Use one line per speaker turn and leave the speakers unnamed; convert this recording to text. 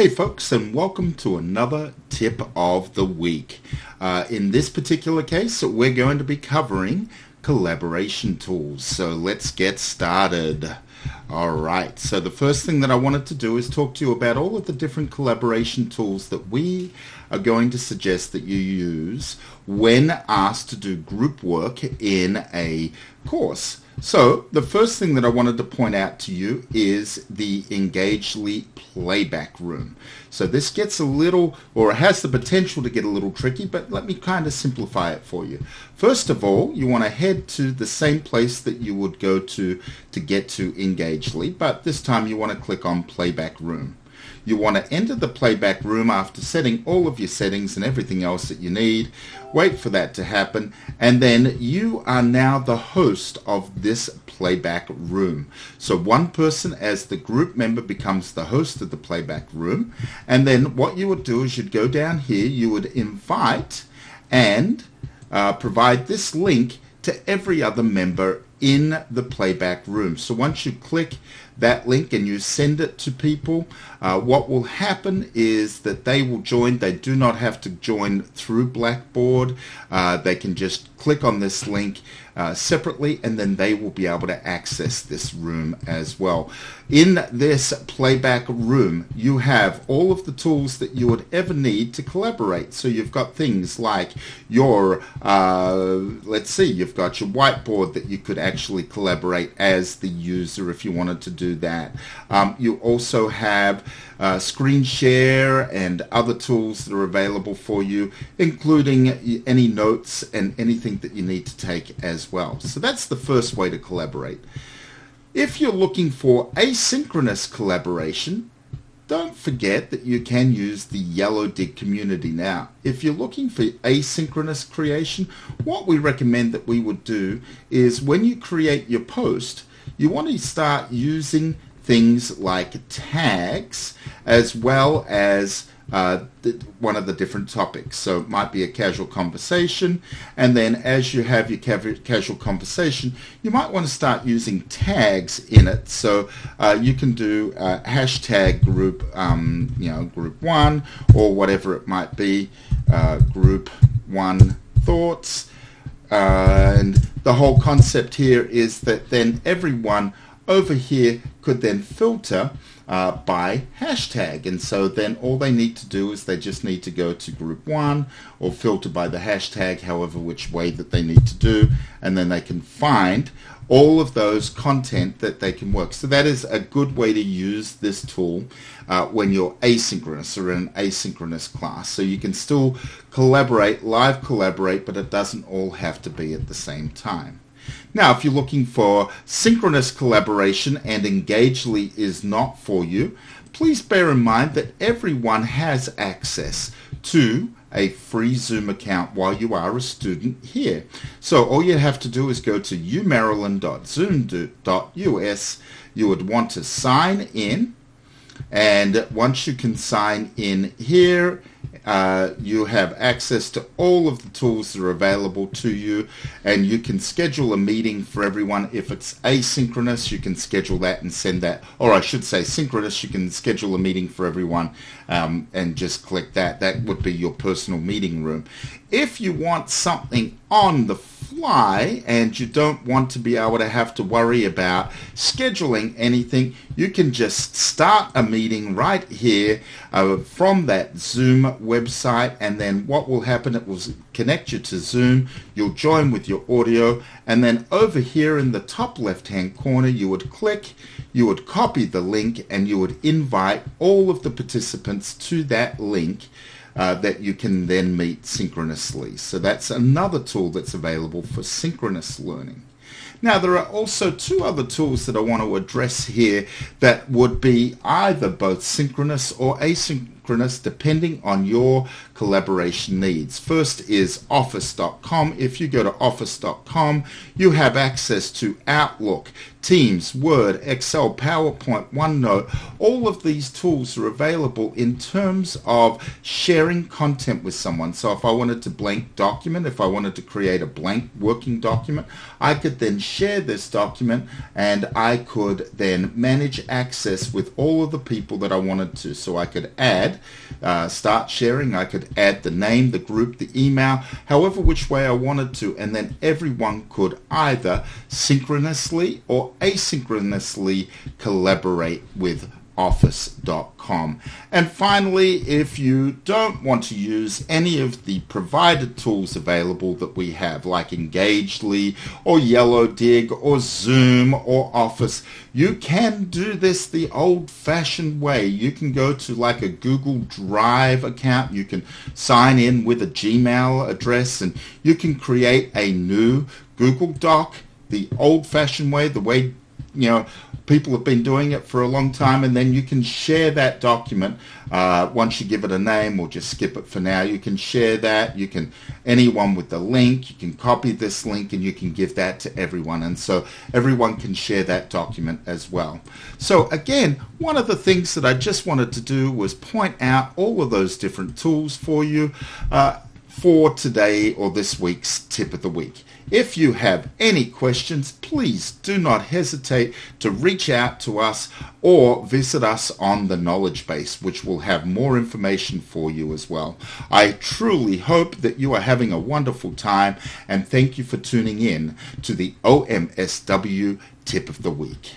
Hey folks, and welcome to another tip of the week. In this particular case, we're going to be covering collaboration tools. So let's get started. Alright, so the first thing that I wanted to do is talk to you about all of the different collaboration tools that we are going to suggest that you use when asked to do group work in a course. So the first thing that I wanted to point out to you is the Engagely playback room. So this gets a little, or it has the potential to get a little tricky, but let me kind of simplify it for you. First of all, you want to head to the same place that you would go to get to Engagely, but this time you want to click on playback room. You want to enter the playback room after setting all of your settings and everything else that you need. Wait for that to happen, and then you are now the host of this playback room. So one person as the group member becomes the host of the playback room, and then what you would do is you'd go down here, you would invite and provide this link to every other member in the playback room. So once you click that link and you send it to people, what will happen is that they will join. They do not have to join through Blackboard. They can just click on this link separately, and then they will be able to access this room as well. In this playback room, you have all of the tools that you would ever need to collaborate. So you've got things like your, let's see, you've got your whiteboard that you could actually collaborate as the user if you wanted to do that. You also have screen share and other tools that are available for you, including any notes and anything that you need to take as well. So that's the first way to collaborate. If you're looking for asynchronous collaboration, don't forget that you can use the Yellow Dig community. Now, if you're looking for asynchronous creation, what we recommend that we would do is when you create your post, you want to start using things like tags as well as one of the different topics. So it might be a casual conversation, and then as you have your casual conversation, you might want to start using tags in it. So you can do hashtag group, group one, or whatever it might be, group one thoughts. And the whole concept here is that then everyone over here could then filter by hashtag, and so then all they need to do is they just need to go to group one or filter by the hashtag, however which way that they need to do, and then they can find all of those content that they can work. So that is a good way to use this tool when you're asynchronous or in an asynchronous class. So you can still collaborate, live collaborate, but it doesn't all have to be at the same time. Now, if you're looking for synchronous collaboration and Engagely is not for you, please bear in mind that everyone has access to a free Zoom account while you are a student here. So all you have to do is go to umaryland.zoom.us. You would want to sign in, and once you can sign in here, you have access to all of the tools that are available to you, and you can schedule a meeting for everyone. If it's asynchronous, you can schedule that and send that, or I should say synchronous, you can schedule a meeting for everyone and just click that. That would be your personal meeting room. If you want something on the fly and you don't want to be able to have to worry about scheduling anything, you can just start a meeting right here from that Zoom website, and then what will happen, it will connect you to Zoom, you'll join with your audio, and then over here in the top left hand corner you would click, you would copy the link, and you would invite all of the participants to that link that you can then meet synchronously. So that's another tool that's available for synchronous learning. Now, there are also two other tools that I want to address here that would be either both synchronous or asynchronous depending on your collaboration needs. First is office.com. If you go to office.com, you have access to Outlook, Teams, Word, Excel, PowerPoint, OneNote. All of these tools are available in terms of sharing content with someone. So if I wanted to blank document, if I wanted to create a blank working document, I could then share this document and I could then manage access with all of the people that I wanted to. So I could add, start sharing, I could add the name, the group, the email, however which way I wanted to, and then everyone could either synchronously or asynchronously collaborate with office.com. And finally, if you don't want to use any of the provided tools available that we have, like Engagely or Yellow Dig or Zoom or Office, you can do this the old-fashioned way. You can go to like a Google Drive account, you can sign in with a Gmail address, and you can create a new Google Doc the old-fashioned way, the way people have been doing it for a long time, and then you can share that document once you give it a name, or just skip it for now. You can share that. You can, anyone with the link, you can copy this link and you can give that to everyone, and so everyone can share that document as well. So again, one of the things that I just wanted to do was point out all of those different tools for you for today or this week's tip of the week. If you have any questions, please do not hesitate to reach out to us or visit us on the Knowledge Base, which will have more information for you as well. I truly hope that you are having a wonderful time, and thank you for tuning in to the OMSW Tip of the Week.